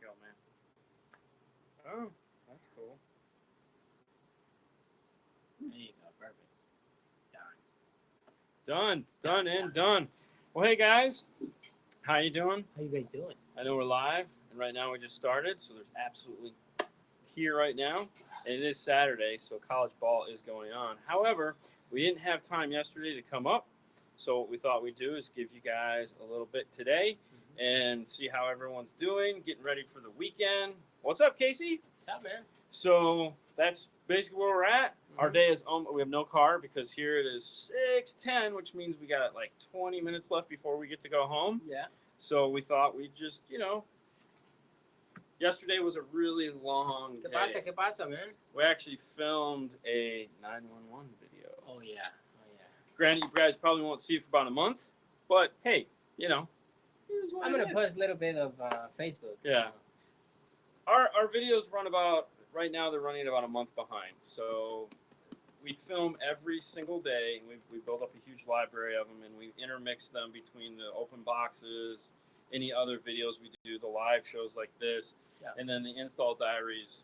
it go, man? Oh, that's cool. There you go. Perfect. Done and done. Well, hey guys, how you doing? How you guys doing? I know we're live, and right now we just started, so there's absolutely here right now. And it is Saturday, so college ball is going on. However, we didn't have time yesterday to come up, so what we thought we'd do is give you guys a little bit today and see how everyone's doing, getting ready for the weekend. What's up, Casey? What's up, man? So that's basically where we're at. Our day is we have no car because here it is 6:10, which means we got like 20 minutes left before we get to go home. Yeah. So we thought we'd just, yesterday was a really long day. ¿Qué pasa, man? We actually filmed a 911 video. Oh, yeah. Granted, you guys probably won't see it for about a month, but hey, I'm going to post a little bit of Facebook. Yeah. So. Our videos run about, right now they're running about a month behind. So we film every single day. We build up a huge library of them, and we intermix them between the open boxes, any other videos we do, the live shows like this, and then the install diaries.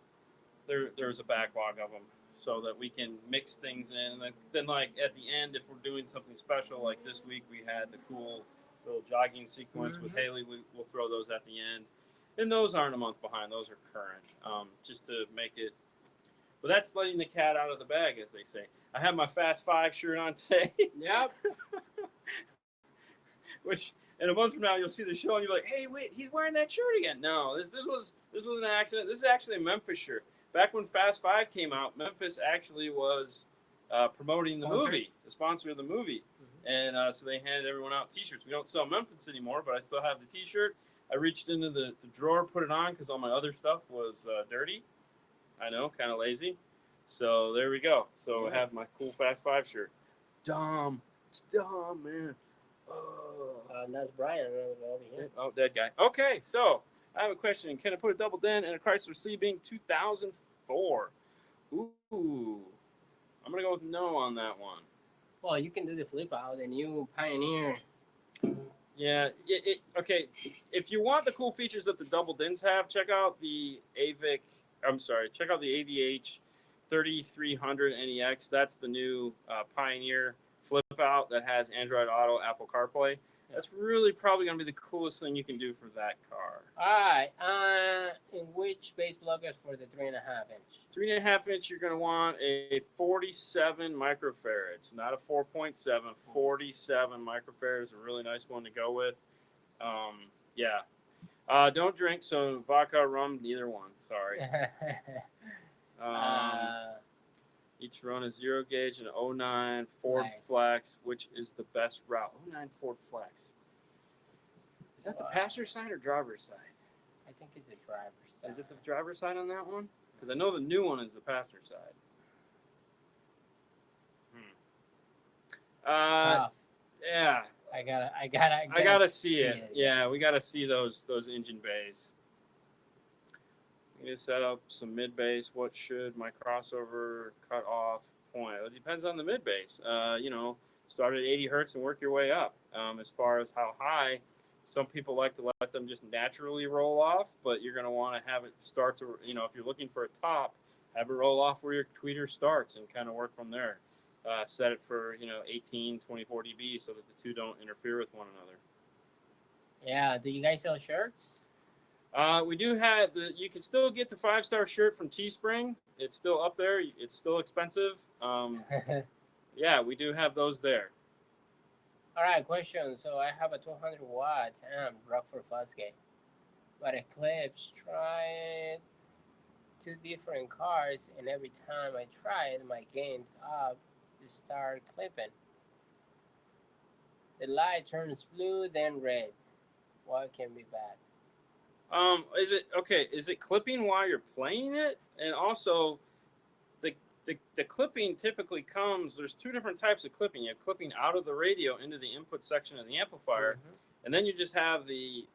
There's a backlog of them so that we can mix things in. And then like at the end, if we're doing something special, like this week we had the cool little jogging sequence with Haley, we'll throw those at the end. And those aren't a month behind. Those are current, just to make it. But that's letting the cat out of the bag, as they say. I have my Fast Five shirt on today. Yep. Which in a month from now you'll see the show and you'll be like, "Hey, wait, he's wearing that shirt again." No, this was an accident. This is actually a Memphis shirt. Back when Fast Five came out, Memphis actually was promoting the movie, the sponsor of the movie, and so they handed everyone out T-shirts. We don't sell Memphis anymore, but I still have the T-shirt. I reached into the drawer, put it on because all my other stuff was dirty. I know, kind of lazy. So there we go. So I have my cool Fast Five shirt. Dumb. It's dumb, man. Oh. That's Brian over here. Oh, dead guy. Okay, so I have a question. Can I put a double dent in a Chrysler Sebring 2004? Ooh. I'm going to go with no on that one. Well, you can do the flip out, the new Pioneer. Yeah, okay. If you want the cool features that the double dents have, check out the check out the AVH 3300 NEX. That's the new Pioneer flip out that has Android Auto, Apple CarPlay. That's really probably going to be the coolest thing you can do for that car. All right. In which base blockers for the 3.5 inch? 3.5 inch, you're going to want a 47 microfarads, not a 4.7. 47 microfarads is a really nice one to go with. Don't drink, so vodka, rum, neither one. Sorry. Each run is 0 gauge and 09 Ford Flex, which is the best route. 09 Ford Flex. Is that the passenger side or driver's side? I think it's the driver's side. Is it the driver's side on that one? Because I know the new one is the passenger side. Tough. Yeah. I gotta see it. Yeah, we gotta see those engine bays. We need to set up some mid base. What should my crossover cut off point? It depends on the mid base. Start at 80 hertz and work your way up. As far as how high, some people like to let them just naturally roll off, but you're going to want to have it start to, if you're looking for a top, have it roll off where your tweeter starts and kind of work from there. Set it for 18, 24 dB so that the two don't interfere with one another. Yeah. Do you guys sell shirts? We do have you can still get the 5-star shirt from Teespring. It's still up there. It's still expensive. Yeah, we do have those there. All right, question. So I have a 200 watt amp Rockford Fosgate, but Eclipse tried 2 different cars, and every time I tried, my gains up to start clipping. The light turns blue, then red. What can be bad? Is it clipping while you're playing it? And also, the clipping typically comes. There's 2 different types of clipping. You have clipping out of the radio into the input section of the amplifier, and then you just have the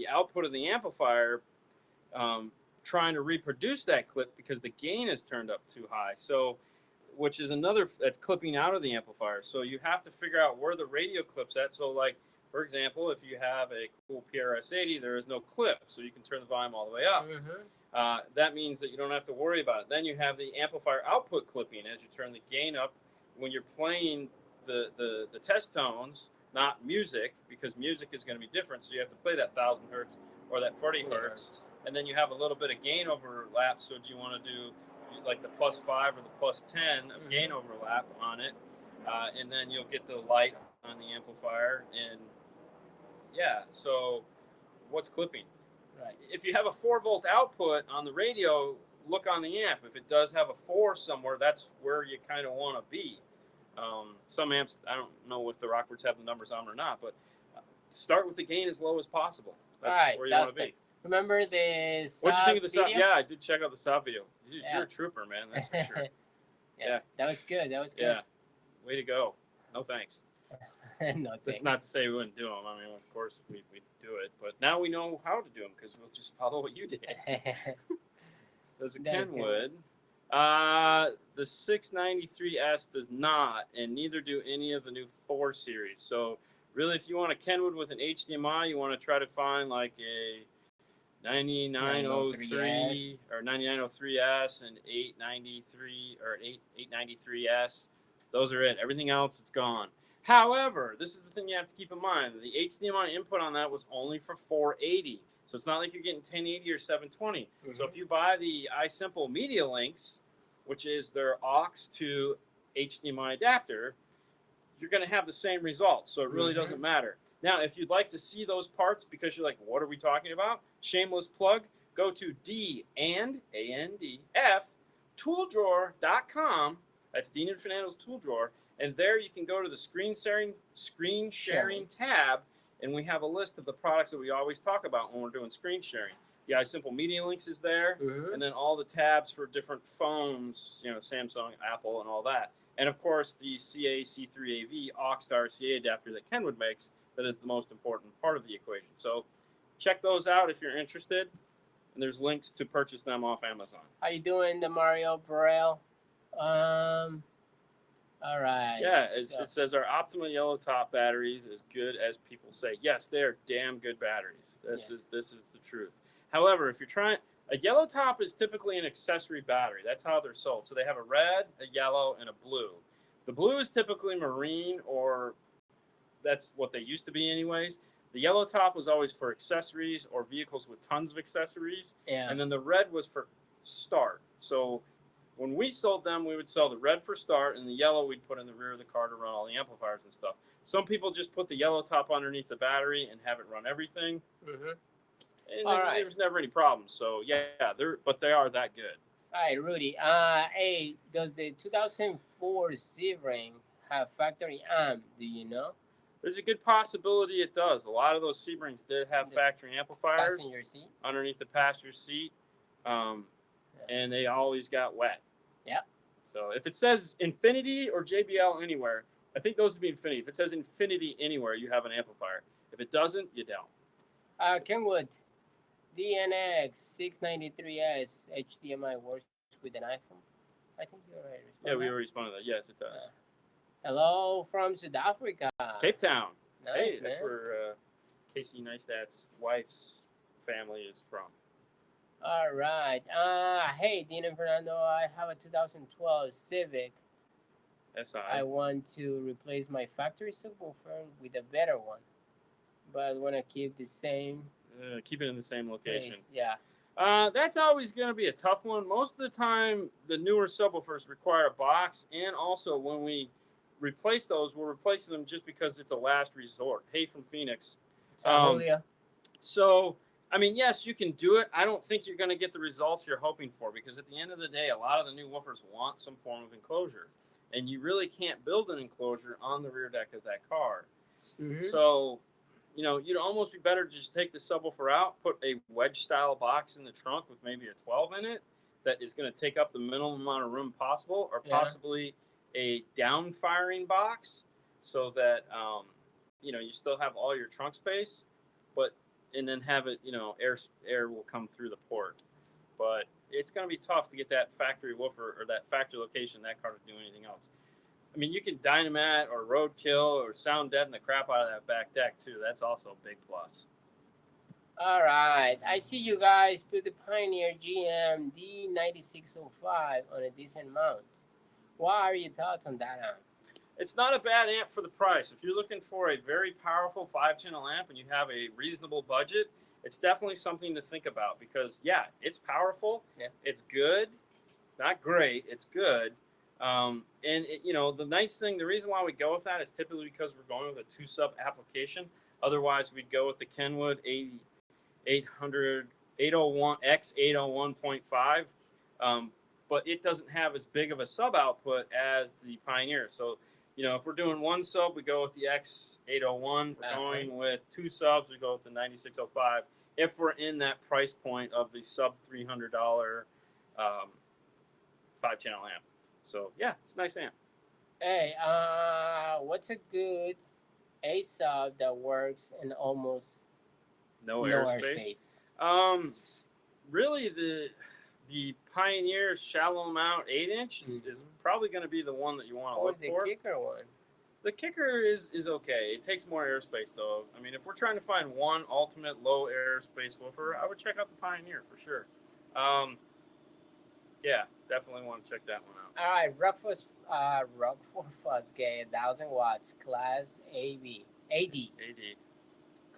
output of the amplifier trying to reproduce that clip because the gain is turned up too high. So, which is another that's clipping out of the amplifier. So you have to figure out where the radio clips at. So like For example, if you have a cool PRS-80, there is no clip, so you can turn the volume all the way up. That means that you don't have to worry about it. Then you have the amplifier output clipping as you turn the gain up when you're playing the test tones, not music, because music is going to be different. So you have to play that 1,000 hertz or that 40 hertz, and then you have a little bit of gain overlap. So do you want to do like the +5 or the +10 of gain overlap on it, and then you'll get the light on the amplifier. And yeah, so what's clipping? Right. If you have a 4-volt output on the radio, look on the amp. If it does have a 4 somewhere, that's where you kind of want to be. Some amps, I don't know if the Rockfords have the numbers on or not, but start with the gain as low as possible. That's where you want to be. Remember the Saab What'd you think of the Saab? video? Yeah, I did check out the Saab video. You're a trooper, man. That's for sure. Yeah, that was good. That was good. Yeah, way to go. No thanks. No That's thanks. not to say we wouldn't do them. I mean, of course we do it, but now we know how to do them because we'll just follow what you did. Says a Kenwood. The 693S does not, and neither do any of the new 4 series. So really, if you want a Kenwood with an HDMI, you want to try to find like a 9903 or 9903S and 893 or 893S. Those are it. Everything else, it's gone. However, this is the thing you have to keep in mind. The HDMI input on that was only for 480. So it's not like you're getting 1080 or 720. So if you buy the iSimple Media Links, which is their aux to HDMI adapter, you're going to have the same results. So it really doesn't matter. Now, if you'd like to see those parts because you're like, what are we talking about? Shameless plug. Go to DNDF tooldrawer.com. That's Dean and Fernando's tool drawer. And there you can go to the screen sharing tab, and we have a list of the products that we always talk about when we're doing screen sharing. The iSimple Media Links is there, and then all the tabs for different phones, you know, Samsung, Apple, and all that. And of course, the CA-C3AV aux to RCA adapter that Kenwood makes, that is the most important part of the equation. So check those out if you're interested, and there's links to purchase them off Amazon. How you doing, Mario Burrell? All right. Yeah, it says our Optima yellow top batteries as good as people say. Yes, they're damn good batteries. This is the truth. However, if you're trying, a yellow top is typically an accessory battery. That's how they're sold. So they have a red, a yellow, and a blue. The blue is typically marine, or that's what they used to be anyways. The yellow top was always for accessories or vehicles with tons of accessories. Yeah. And then the red was for start. So when we sold them, we would sell the red for start, and the yellow we'd put in the rear of the car to run all the amplifiers and stuff. Some people just put the yellow top underneath the battery and have it run everything. And there was never any problems. So yeah, they are that good. All right, Rudy. Hey, does the 2004 Sebring have factory amp? Do you know? There's a good possibility it does. A lot of those Sebrings did have factory amplifiers Passenger seat? Underneath the passenger seat, and they always got wet. Yeah. So if it says Infinity or JBL anywhere, I think those would be Infinity. If it says Infinity anywhere, you have an amplifier. If it doesn't, you don't. Kenwood, DNX 693S HDMI works with an iPhone. I think you already responded. Yeah, we already responded to that. Yes, it does. Hello from South Africa. Cape Town. Nice, hey, man. That's where Casey Neistat's wife's family is from. All right. Hey, Dean and Fernando, I have a 2012 Civic. SI. I want to replace my factory subwoofer with a better one, but I want to keep the same. Keep it in the same location. Place. Yeah. That's always going to be a tough one. Most of the time, the newer subwoofers require a box, and also when we replace those, we're replacing them just because it's a last resort. Hey, from Phoenix. So, I mean, yes, you can do it. I don't think you're going to get the results you're hoping for, because at the end of the day, a lot of the new woofers want some form of enclosure, and you really can't build an enclosure on the rear deck of that car. So, you know, you'd almost be better to just take the subwoofer out, put a wedge-style box in the trunk with maybe a 12 in it that is going to take up the minimum amount of room possible, or possibly a down-firing box so that, you know, you still have all your trunk space, and then have it, you know, air will come through the port. But it's going to be tough to get that factory woofer or that factory location, that car, to do anything else. I mean, you can dynamite or roadkill or sound deaden the crap out of that back deck too. That's also a big plus. All right. I see you guys put the Pioneer GM D9605 on a decent mount. What are your thoughts on that amp? It's not a bad amp for the price. If you're looking for a very powerful 5-channel amp and you have a reasonable budget, it's definitely something to think about because, yeah, it's powerful. Yeah. It's good. It's not great. It's good. And, the nice thing, the reason why we go with that is typically because we're going with a 2-sub application. Otherwise, we'd go with the Kenwood 800, 801, X801.5. But it doesn't have as big of a sub output as the Pioneer. So, if we're doing 1 sub, we go with the X801. If we're going with 2 subs, we go with the 9605. If we're in that price point of the sub $300 5-channel amp. So, yeah, it's a nice amp. Hey, what's a good A sub that works in almost No airspace. Really, the Pioneer shallow mount 8-inch is probably going to be the one that you want to look for. Or the kicker one. The kicker is okay. It takes more airspace though. I mean, if we're trying to find one ultimate low airspace woofer, I would check out the Pioneer for sure. Yeah, definitely want to check that one out. All right, Rockford Fosgate, 1,000 watts, class AD.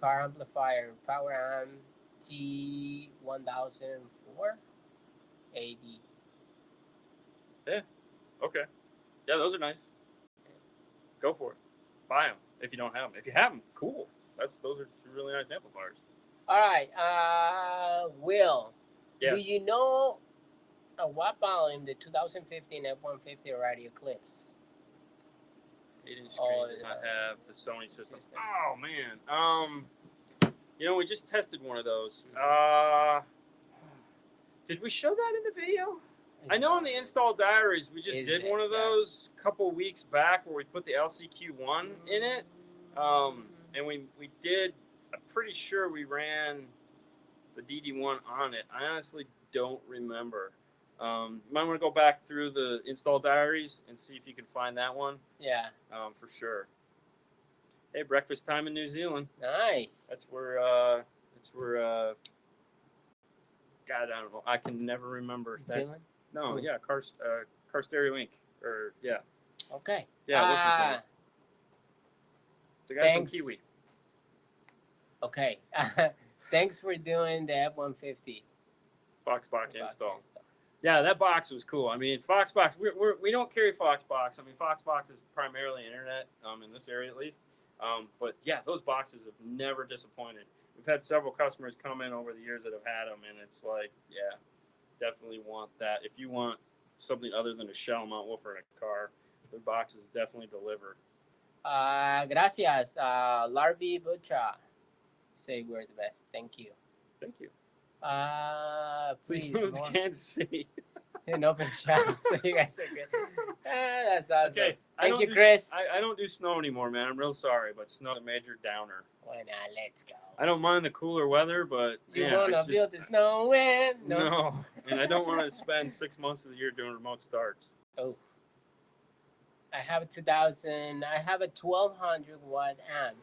Car amplifier, power amp T1004 AD. Yeah. Okay. Yeah, those are nice. Go for it. Buy them if you don't have them. If you have them, cool. Those are 2 really nice amplifiers. All right, Will. Yes. Do you know at what volume the 2015 F-150 already eclipsed? 8-inch screen does not have the Sony system. Oh man. We just tested one of those. Did we show that in the video? I know in the install diaries we just did one of those a couple weeks back where we put the LCQ1 in it, and we did. I'm pretty sure we ran the DD1 on it. I honestly don't remember. You might want to go back through the install diaries and see if you can find that one. Yeah. For sure. Hey, breakfast time in New Zealand. Nice. That's where. God, I don't know. I can never remember. Zealand? No, yeah, Car Stereo Inc. Or yeah. Okay. Yeah, what's his name? The guy from Kiwi. Okay. Thanks for doing the F-150. Foxbox install. Yeah, that box was cool. I mean, Foxbox. We don't carry Foxbox. I mean, Foxbox is primarily internet in this area at least. But yeah, those boxes have never disappointed. We've had several customers come in over the years that have had them, and it's like, yeah, definitely want that. If you want something other than a shell mount woofer in a car, the boxes definitely deliver. Gracias, Larvi Bucha. Say we're the best. Thank you. Thank you. Please move to Kansas City. An open shop, so you guys are good. That's awesome. Okay. Thank you, Chris. I don't do snow anymore, man. I'm real sorry, but snow's a major downer. Why not? Let's go. I don't mind the cooler weather, but you want to build the snow in? No, and I don't want to spend 6 months of the year doing remote starts. Oh. I have a 1200 watt amp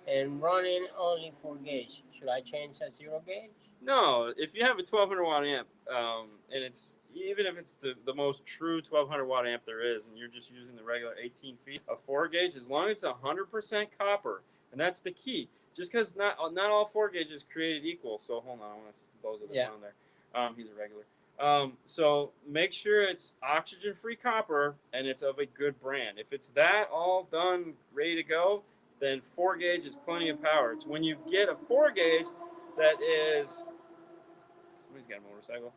and running only 4 gauge. Should I change that 0 gauge? No, if you have a 1200 watt amp, and it's even if it's the most true 1200 watt amp there is, and you're just using the regular 18 feet of 4 gauge, as long as it's 100% copper, and that's the key. Just because not all 4 gauge is created equal. So hold on, I want to bozo the clown there. He's a regular. So make sure it's oxygen-free copper and it's of a good brand. If it's that all done, ready to go, then 4 gauge is plenty of power. It's when you get a 4 gauge that is, somebody's got a motorcycle.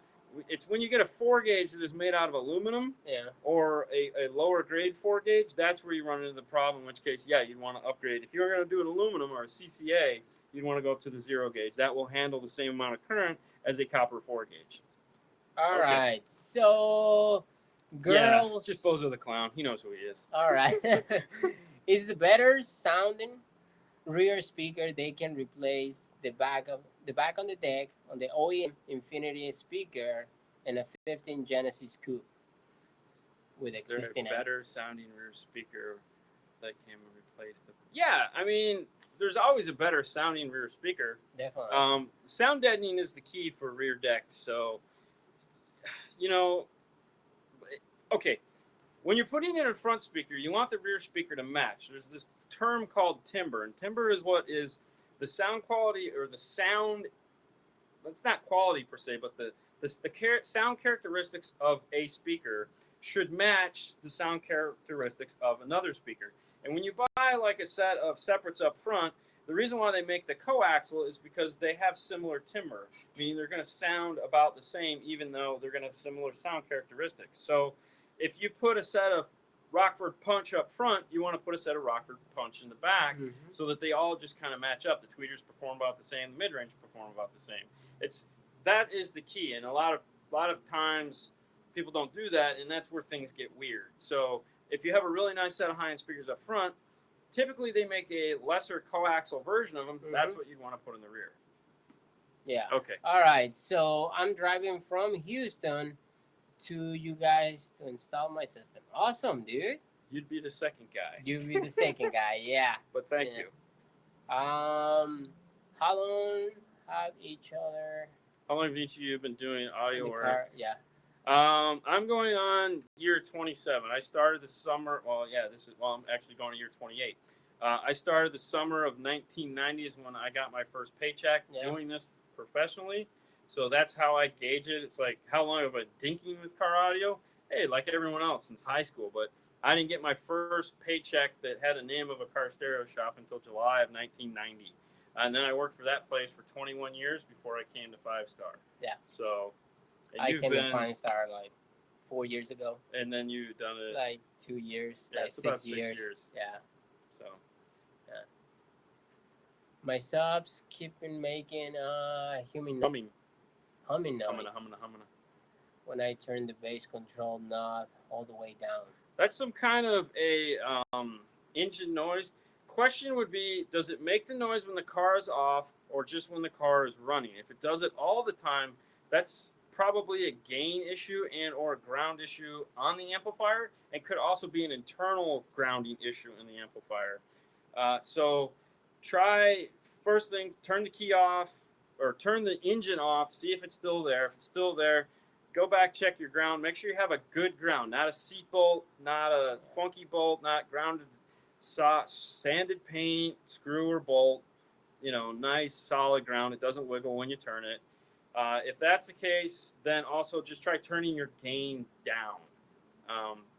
It's when you get a 4 gauge that is made out of aluminum, or a lower grade 4 gauge, that's where you run into the problem, in which case, yeah, you'd want to upgrade. If you're going to do an aluminum or a CCA, you'd want to go up to the 0 gauge. That will handle the same amount of current as a copper 4 gauge. All right. So, girls. Yeah, just bozo the clown. He knows who he is. All right. Is the better sounding rear speaker they can replace the back on the deck on the OEM Infinity speaker and a 15 Genesis Coupe? with Is there existing a better sounding rear speaker that can replace the? Yeah, I mean, there's always a better sounding rear speaker. Definitely. Sound deadening is the key for rear decks. So, you know, okay, when you're putting in a front speaker, you want the rear speaker to match. There's this term called timbre, and timbre is what is the sound quality or the sound. That's not quality per se, but the sound characteristics of a speaker should match the sound characteristics of another speaker. And when you buy like a set of separates up front, the reason why they make the coaxial is because they have similar timbre, meaning they're going to sound about the same, even though they're going to have similar sound characteristics. So if you put a set of Rockford Punch up front, you want to put a set of Rockford Punch in the back, so that they all just kind of match up. The tweeters perform about the same, the mid-range perform about the same. That is the key, and a lot of times people don't do that, and that's where things get weird. So if you have a really nice set of high-end speakers up front, typically they make a lesser coaxial version of them. That's what you'd want to put in the rear. Yeah. Okay. All right. So I'm driving from Houston to you guys to install my system. Awesome, dude. You'd be the second guy. You'd be the second guy. Yeah. But thank you. How long have each other? How long have each of you been doing audio work? Car? Yeah. I'm going on year 27. I started the summer. Well, yeah, I'm actually going to year 28. I started the summer of 1990 is when I got my first paycheck doing this professionally. So that's how I gauge it. It's like, how long have I been dinking with car audio? Hey, like everyone else since high school. But I didn't get my first paycheck that had a name of a car stereo shop until July of 1990. And then I worked for that place for 21 years before I came to Five Star. Yeah. So I came to Five Star like 4 years ago. And then you've done it like 2 years, yeah, like it's about 6 years. Yeah. So yeah. My subs keep making humming noise. When I turn the bass control knob all the way down. That's some kind of a engine noise. Question would be, does it make the noise when the car is off or just when the car is running? If it does it all the time, that's probably a gain issue and or a ground issue on the amplifier, and could also be an internal grounding issue in the amplifier. So try, first thing, turn the key off or turn the engine off, see if it's still there. If it's still there, go back, check your ground. Make sure you have a good ground, not a seat bolt, not a funky bolt, not grounded, sanded paint, screw or bolt, nice solid ground. It doesn't wiggle when you turn it. If that's the case, then also just try turning your gain down.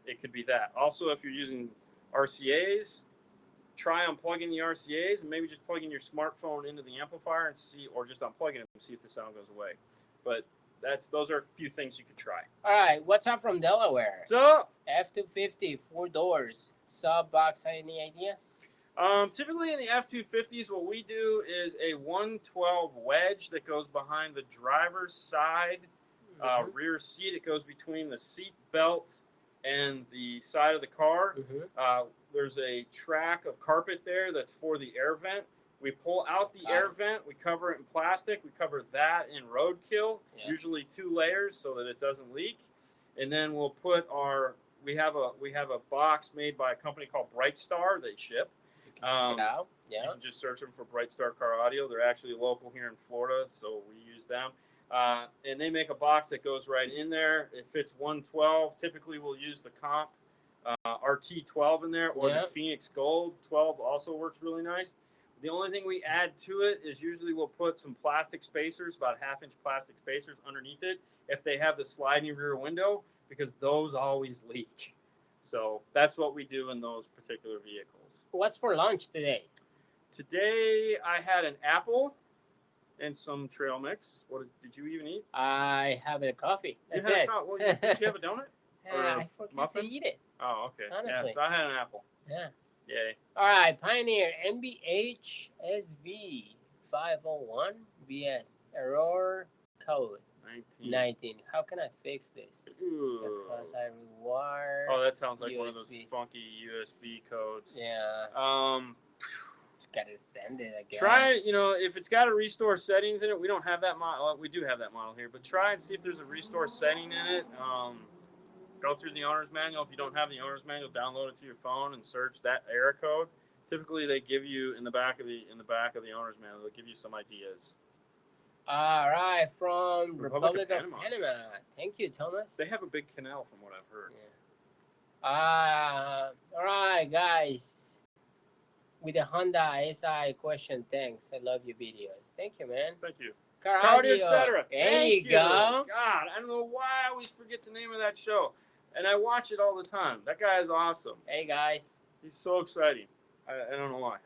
It could be that. Also, if you're using RCAs, try unplugging the RCAs and maybe just plugging your smartphone into the amplifier and see, or just unplugging it and see if the sound goes away. But those are a few things you could try. All right, what's up from Delaware? What's up? F250, 4 doors, sub box. Any ideas? Typically in the F250s, what we do is a 112 wedge that goes behind the driver's side rear seat. It goes between the seat belt and the side of the car. There's a track of carpet there that's for the air vent. We pull out the air vent. We cover it in plastic. We cover that in roadkill, usually 2 layers so that it doesn't leak. And then we'll put we have a box made by a company called Bright Star. They ship. You can check it out. Yeah. You can just search them for Bright Star Car Audio. They're actually local here in Florida, so we use them. And they make a box that goes right in there. It fits 112. Typically, we'll use the Comp RT12 in there, or the Phoenix Gold 12 also works really nice. The only thing we add to it is usually we'll put some plastic spacers, about 1/2-inch plastic spacers underneath it if they have the sliding rear window, because those always leak. So that's what we do in those particular vehicles. What's for lunch today? Today I had an apple and some trail mix. What did you even eat? I have a coffee. That's it. Well, did you have a donut? Yeah, I forgot to eat it. Oh, okay. Honestly. Yeah, so I had an apple. Yeah. Yay. All right, Pioneer MBH SV 501 BS error code 19. How can I fix this? Ooh. Because I rewire. Oh, that sounds like USB. one of those funky USB codes. Yeah. Gotta send it again. Try, if it's got a restore settings in it. We don't have that model. We do have that model here, but try and see if there's a restore setting in it. go through the owner's manual. If you don't have the owner's manual, download it to your phone and search that error code. Typically, they give you in the back of the owner's manual. They'll give you some ideas. All right, from Republic Republic of of Panama. Thank you, Thomas. They have a big canal, from what I've heard. Yeah. All right, guys. With the Honda SI question, thanks. I love your videos. Thank you, man. Thank you. Cardio, etc. There Thank you go. God, I don't know why I always forget the name of that show, and I watch it all the time. That guy is awesome. Hey, guys. He's so exciting. I don't know why.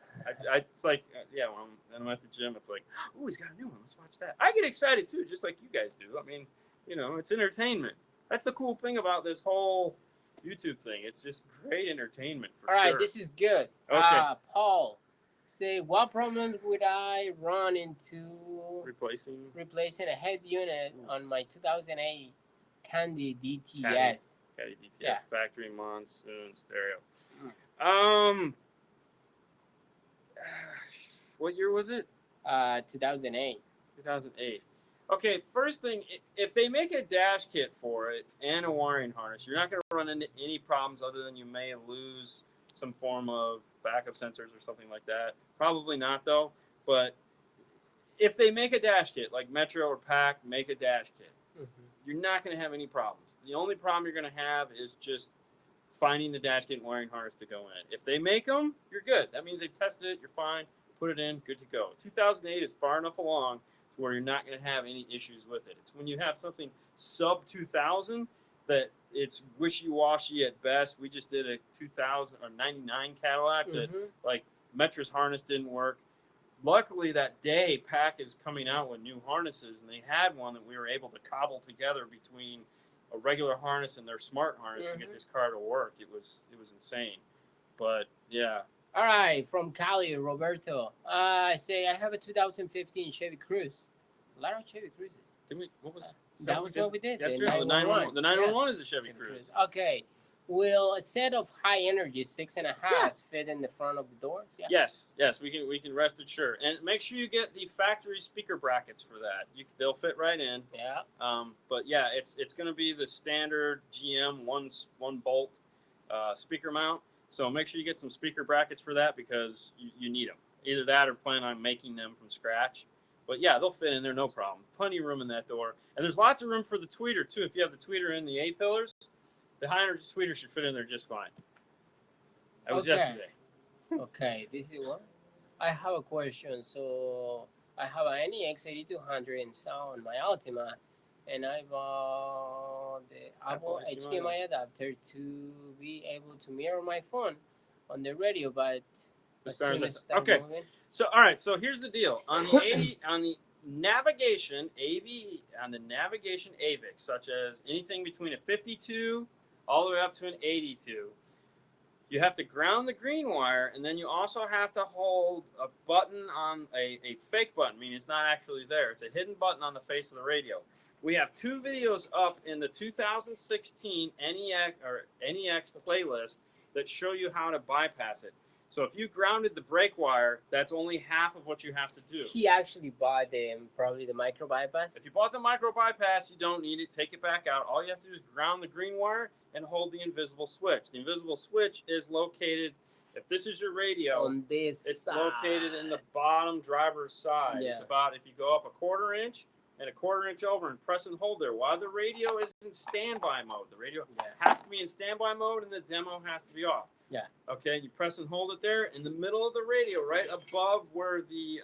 It's like, yeah, when I'm at the gym, it's like, oh, he's got a new one. Let's watch that. I get excited too, just like you guys do. I mean, it's entertainment. That's the cool thing about this whole YouTube thing. It's just great entertainment for All sure. right, this is good. Okay. Paul, say, what problems would I run into replacing a head unit on my 2008 Candy DTS? Caddy DTS, Yeah. factory monsoon stereo. What year was it? 2008. 2008. Okay, first thing, if they make a dash kit for it and a wiring harness, you're not going to run into any problems other than you may lose some form of backup sensors or something like that. Probably not, though. But if they make a dash kit, like Metro or Pack make a dash kit, you're not going to have any problems. The only problem you're going to have is just finding the dash kit and wiring harness to go in it. If they make them, you're good. That means they've tested it, you're fine, put it in, good to go. 2008 is far enough along to where you're not going to have any issues with it. It's when you have something sub 2000 that it's wishy-washy at best. We just did a 2000 or 99 Cadillac that like Metra's harness didn't work. Luckily that day Pack is coming out with new harnesses, and they had one that we were able to cobble together between a regular harness and their smart harness to get this car to work. It was insane. But yeah. All right, from Cali, Roberto. I say I have a 2015 Chevy Cruze. A lot of Chevy Cruzes. That was what we did. Yesterday, the 911. The 911 is a Chevy Cruze. Okay. Will a set of high energy 6.5 fit in the front of the doors? Yeah. Yes, we can rest assured. And make sure you get the factory speaker brackets for that. They'll fit right in. Yeah. But yeah, it's going to be the standard GM one bolt speaker mount. So make sure you get some speaker brackets for that, because you need them. Either that or plan on making them from scratch. But yeah, they'll fit in there, no problem. Plenty of room in that door. And there's lots of room for the tweeter too. If you have the tweeter in the A-pillars, the high energy tweeter should fit in there just fine. That was yesterday. Okay, this is what I have a question. So I have an NEX 8200 installed on my Altima, and I bought the Apple HDMI adapter to be able to mirror my phone on the radio, but okay. Moving, so all right, so here's the deal. On the navigation AVIC, such as anything between a 52 all the way up to an 82, you have to ground the green wire, and then you also have to hold a button on a fake button, meaning it's not actually there. It's a hidden button on the face of the radio. We have 2 videos up in the 2016 NEX playlist that show you how to bypass it. So if you grounded the brake wire, that's only half of what you have to do. He actually bought probably the micro bypass. If you bought the micro bypass, you don't need it. Take it back out. All you have to do is ground the green wire and hold the invisible switch. The invisible switch is located, if this is your radio, on this it's side. located in the bottom driver's side. Yeah. It's about, if you go up a 1/4 inch and a 1/4 inch over and press and hold there, while the radio is in standby mode. The radio has to be in standby mode and the demo has to be off. Yeah. Okay, you press and hold it there in the middle of the radio, right above where the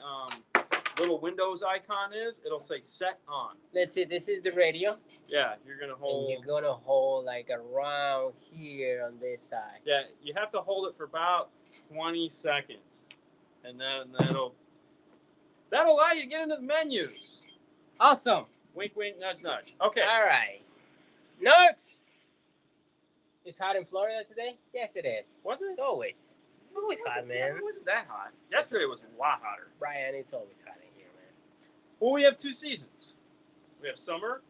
little Windows icon is. It'll say set on. Let's see, this is the radio. Yeah, you're gonna hold. And you're gonna hold like around here on this side. Yeah, you have to hold it for about 20 seconds, and then that'll allow you to get into the menus. Awesome. Wink, wink, nudge, nudge. Okay. All right. Next. It's hot in Florida today? Yes, it is. Was it? It's always hot, man. It wasn't that hot. Yesterday was a lot hotter. Brian, it's always hot in here, man. Well, we have 2 seasons. We have summer,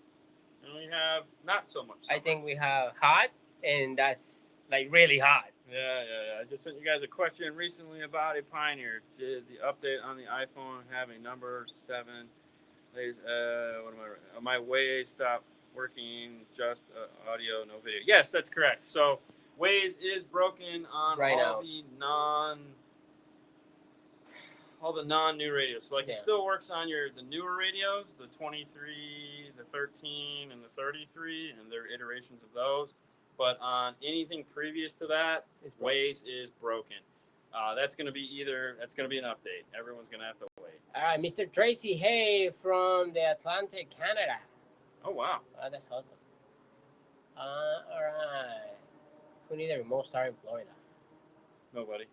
and we have not so much summer. I think we have hot, and that's like really hot. Yeah. I just sent you guys a question recently about a Pioneer. Did the update on the iPhone have a number 7? My Way stop working, just audio, no video. Yes, that's correct. So Waze is broken on Right all now. the non-new radios. So like Yeah. it still works on the newer radios, the 23, the 13, and the 33, and their iterations of those. But on anything previous to that, Waze is broken. That's going to be an update. Everyone's going to have to wait. All right, Mr. Tracy Hay from the Atlantic, Canada. Oh, wow. That's awesome. All right. Who needs a remote start in Florida? Nobody.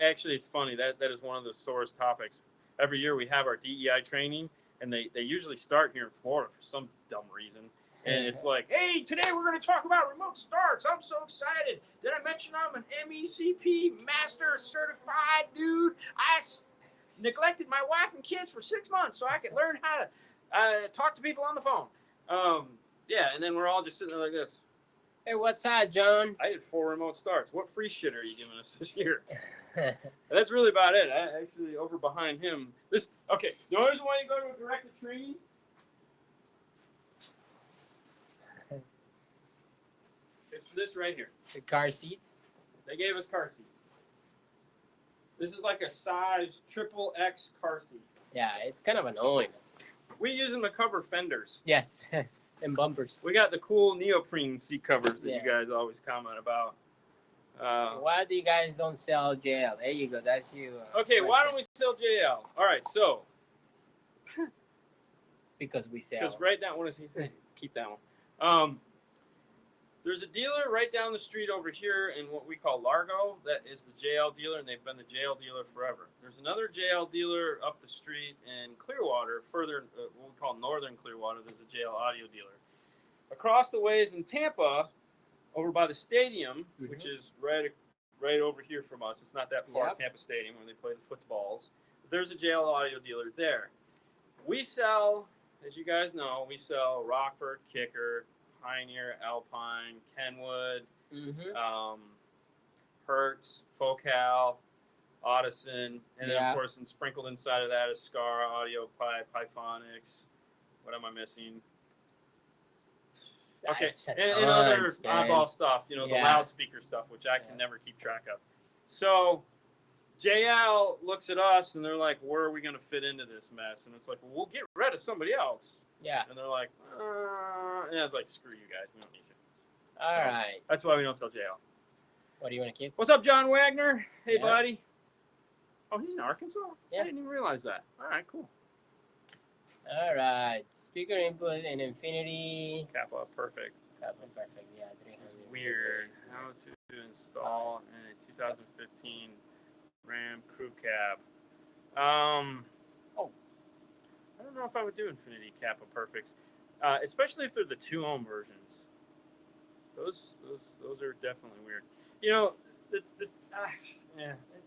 Actually, it's funny. That is one of the sorest topics. Every year we have our DEI training, and they usually start here in Florida for some dumb reason. And it's like, hey, today we're going to talk about remote starts. I'm so excited. Did I mention I'm an MECP Master Certified dude? I neglected my wife and kids for 6 months so I could learn how to talk to people on the phone. Yeah, and then we're all just sitting there like this. Hey, what's up, John? I did 4 remote starts. What free shit are you giving us this year? That's really about it. I actually over behind him. Okay. You always want to go to a directed training. It's this right here. The car seats. They gave us car seats. This is like a size XXX car seat. Yeah, it's kind of annoying. We use them to cover fenders. Yes, and bumpers. We got the cool neoprene seat covers that you guys always comment about. Why do you guys don't sell JL? There you go. That's you. Okay, why don't we sell JL? All right, so. Because we sell. Because right now, what does he say? Keep that one. There's a dealer right down the street over here in what we call Largo that is the JL dealer, and they've been the JL dealer forever. There's another JL dealer up the street in Clearwater, further, what we call Northern Clearwater. There's a JL audio dealer. Across the ways in Tampa, over by the stadium, which is right over here from us. It's not that far, Tampa Stadium, where they play the footballs. There's a JL audio dealer there. We sell, as you guys know, Rockford, Kicker, Pioneer, Alpine, Kenwood, Hertz, Focal, Audison, and then of course, and sprinkled inside of that is Scar, Audio Pipe, Pyphonics. What am I missing? Okay, and other oddball stuff, the loudspeaker stuff, which I can never keep track of. So JL looks at us and they're like, where are we going to fit into this mess? And it's like, well, we'll get rid of somebody else. Yeah. And they're like, and I was like, screw you guys. We don't need you. All right. That's why we don't sell JL. What do you want to keep? What's up, John Wagner? Hey, buddy. Oh, he's in Arkansas? Yeah. I didn't even realize that. All right, cool. All right. Speaker input and Infinity. Kappa, perfect. Kappa, perfect. Yeah, 300. It's weird. How to install a 2015 Ram Crew Cab. I don't know if I would do Infinity Kappa Perfects, especially if they're the 2-ohm versions. Those are definitely weird.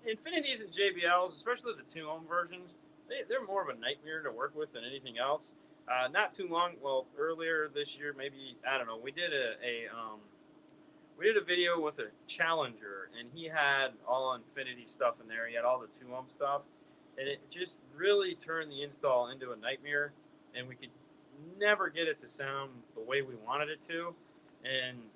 Infinities and JBLs, especially the 2-ohm versions, they're more of a nightmare to work with than anything else. Not too long, earlier this year, maybe, I don't know, we did a video with a Challenger, and he had all Infinity stuff in there. He had all the 2-ohm stuff, and it just really turned the install into a nightmare, and we could never get it to sound the way we wanted it to. And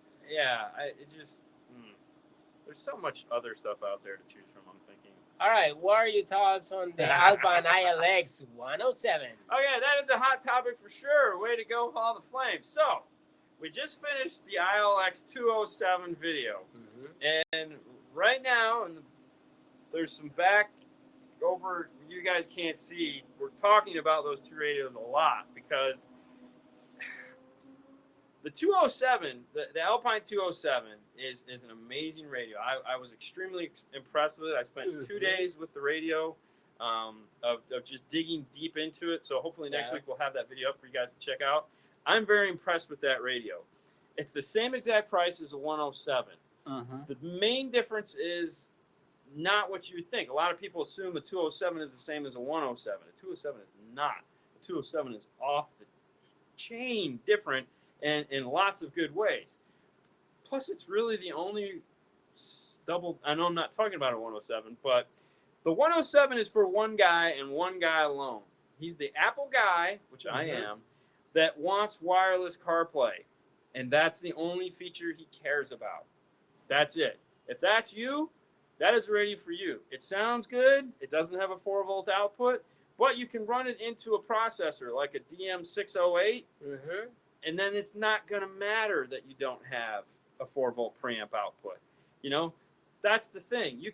there's so much other stuff out there to choose from, I'm thinking. All right, what are your thoughts on the Alpine ILX 107? Oh, yeah, that is a hot topic for sure. Way to go, Hall of Flames. So, we just finished the ILX 207 video. And right now, there's some back over, you guys can't see, we're talking about those two radios a lot because the 207, the Alpine 207 is an amazing radio. I was extremely impressed with it. I spent 2 days with the radio of just digging deep into it. So hopefully next week we'll have that video up for you guys to check out. I'm very impressed with that radio. It's the same exact price as a 107. The main difference is not what you would think. A lot of people assume a 207 is the same as a 107. A 207 is not. A 207 is off the chain different and in lots of good ways. Plus, it's really the only double. I know I'm not talking about a 107, but the 107 is for one guy and one guy alone. He's the Apple guy, which I am. that wants wireless CarPlay, and that's the only feature he cares about. That's it. If that's you, that is ready for you. It sounds good. It doesn't have a 4-volt output, but you can run it into a processor like a DM608, and then it's not going to matter that you don't have a 4-volt preamp output. You know, that's the thing. You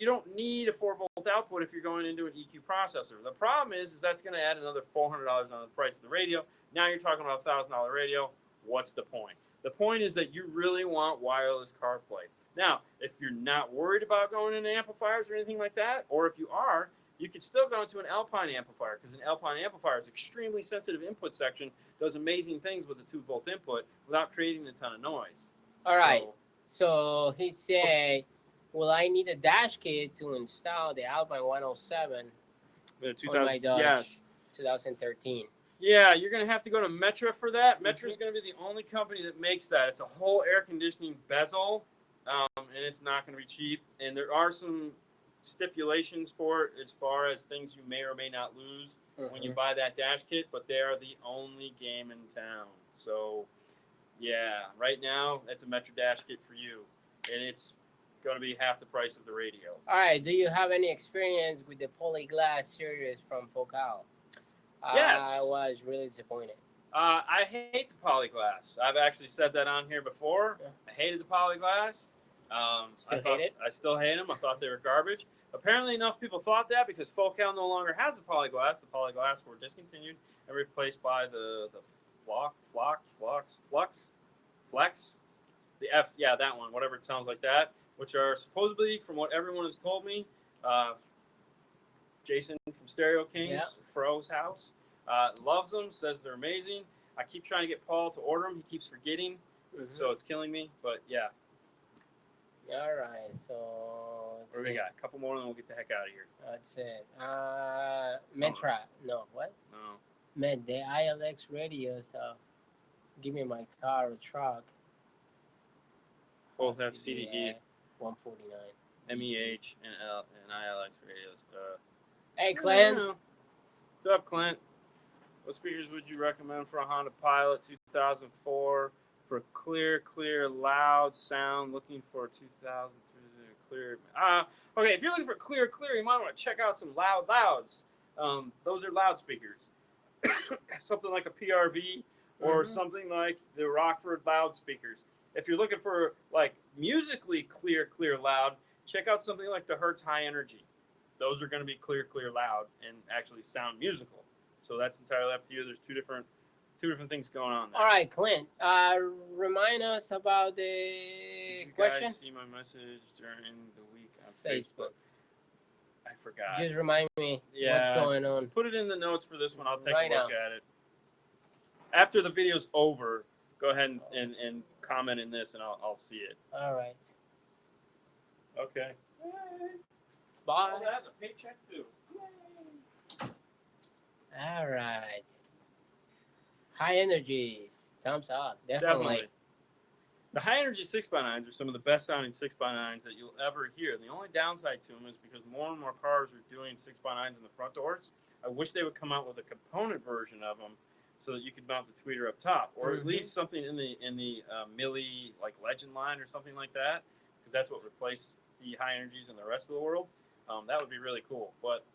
don't need a 4-volt output if you're going into an EQ processor. The problem is that's going to add another $400 on the price of the radio. Now you're talking about a $1,000 radio. What's the point? The point is that you really want wireless CarPlay. Now, if you're not worried about going into amplifiers or anything like that, or if you are, you could still go into an Alpine amplifier, because an Alpine amplifier is extremely sensitive input section, does amazing things with a 2-volt input without creating a ton of noise. All right. So he said, will I need a dash kit to install the Alpine 107 on my Dodge 2013? Yeah, you're going to have to go to Metra for that. Metra is going to be the only company that makes that. It's a whole air conditioning bezel, and it's not going to be cheap. And there are some stipulations for it as far as things you may or may not lose when you buy that dash kit, but they are the only game in town. So, yeah, right now, that's a Metra dash kit for you, and it's going to be half the price of the radio. All right, do you have any experience with the polyglass series from Focal? Yes. I was really disappointed. I hate the polyglass. I've actually said that on here before. Yeah. I hated the polyglass. I still hate them. I thought they were garbage. Apparently enough people thought that because Focal no longer has the polyglass. The polyglass were discontinued and replaced by the Flex. The F, yeah, that one, whatever it sounds like that, which are supposedly, from what everyone has told me, Jason from Stereo Kings, Fro's house, loves them, says they're amazing. I keep trying to get Paul to order them. He keeps forgetting, so it's killing me. But, yeah. All right, so... What do we got? A couple more, and then we'll get the heck out of here. That's it. Metra. No, what? No. Man, the ILX radios, give me my car or truck. Both have CDE. 149. MEH and ILX radios. Hey, Clint. What's up, Clint? What speakers would you recommend for a Honda Pilot 2004 for clear, loud sound? Looking for 2003 clear. Okay, if you're looking for clear, you might want to check out some louds. Those are loudspeakers. Something like a PRV or something like the Rockford loudspeakers. If you're looking for like musically clear, loud, check out something like the Hertz High Energy. Those are going to be clear, loud, and actually sound musical. So that's entirely up to you. There's two different things going on there. All right, Clint. Remind us about the question. Did you guys see my message during the week on Facebook? I forgot. Just remind me what's going on. Put it in the notes for this one. I'll take a look at it. After the video's over, go ahead and comment in this, and I'll see it. All right. Okay. Bye. Oh, that's a paycheck too. All right. High energies. Thumbs up. Definitely. The high energy 6x9s are some of the best sounding 6x9s that you'll ever hear. The only downside to them is because more and more cars are doing 6x9s in the front doors. I wish they would come out with a component version of them so that you could mount the tweeter up top, or at least something in the Millie like Legend line or something like that, because that's what replaced the high energies in the rest of the world. That would be really cool, but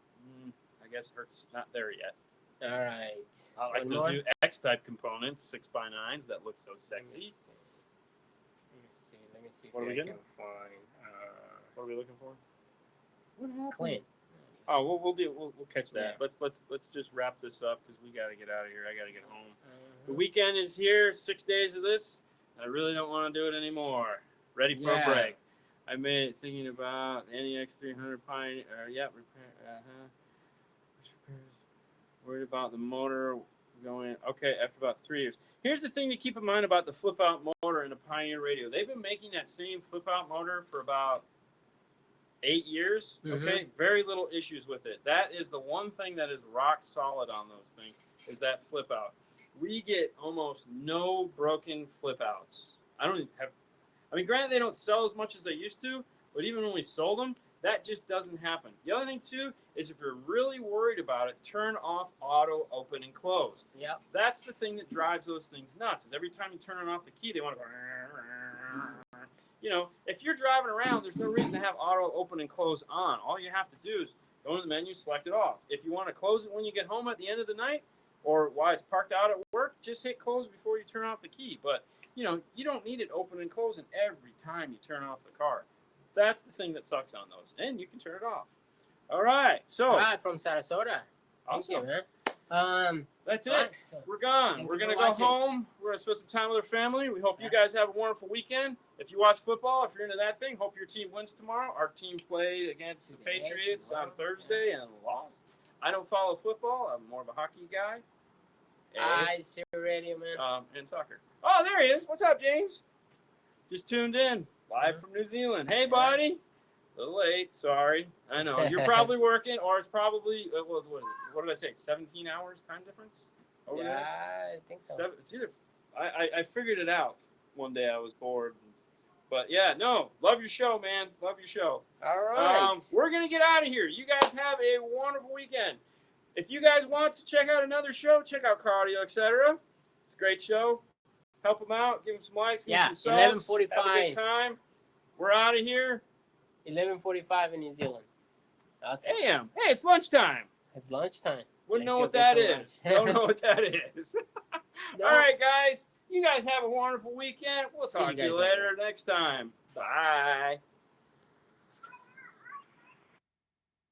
I guess Hertz not there yet. All right. I like those new X-type components, 6x9s that look so sexy. Let me see. What are we getting? Find. What are we looking for? What happened? Clint. Oh, we'll catch that. Yeah. Let's just wrap this up because we got to get out of here. I got to get home. The weekend is here. 6 days of this. I really don't want to do it anymore. Ready for a break. I made it thinking about NEX 300 Pioneer. Repair. Worried about the motor going. Okay, after about 3 years. Here's the thing to keep in mind about the flip-out motor in a Pioneer radio. They've been making that same flip-out motor for about 8 years. Okay, very little issues with it. That is the one thing that is rock solid on those things is that flip-out. We get almost no broken flip-outs. I mean, granted, they don't sell as much as they used to, but even when we sold them, That just doesn't happen. The other thing too is if you're really worried about it, turn off auto open and close. Yeah. That's the thing that drives those things nuts. Is every time you turn off the key, they want to go. You know, if you're driving around, there's no reason to have auto open and close on. All you have to do is go to the menu, select it off. If you want to close it when you get home at the end of the night, or while it's parked out at work, just hit close before you turn off the key. But you know, you don't need it open and closing every time you turn off the car. That's the thing that sucks on those, and you can turn it off. All right, so All right, from Sarasota. awesome. Thank you, man. That's it. Right, so We're gone. thank We're you gonna for go watching. home. We're gonna spend some time with our family. We hope you Yeah. guys have a wonderful weekend. If you watch football, if you're into that thing, hope your team wins tomorrow. Our team played against the Today, Patriots on tomorrow, Thursday and lost. I don't follow football. I'm more of a hockey guy. I see radio, man. And soccer. Oh, there he is. What's up, James? Just tuned in live from New Zealand. Hey, buddy. A little late. Sorry. I know you're probably working, or it's probably what did I say? 17 hours time difference. Over there? Yeah, I think so. It's either. I figured it out one day. I was bored, but yeah, no. Love your show, man. Love your show. All right. We're gonna get out of here. You guys have a wonderful weekend. If you guys want to check out another show, check out Cardio, etc. It's a great show. Help them out. Give them some likes. Give them some subs. 11:45. Have a good time. We're out of here. 11:45 in New Zealand. Awesome. AM. Hey, it's lunchtime. It's lunchtime. Wouldn't Let's know go what get that some is. lunch. Don't know what that is. No. All right, guys. You guys have a wonderful weekend. We'll See talk you to you guys later next time. Bye.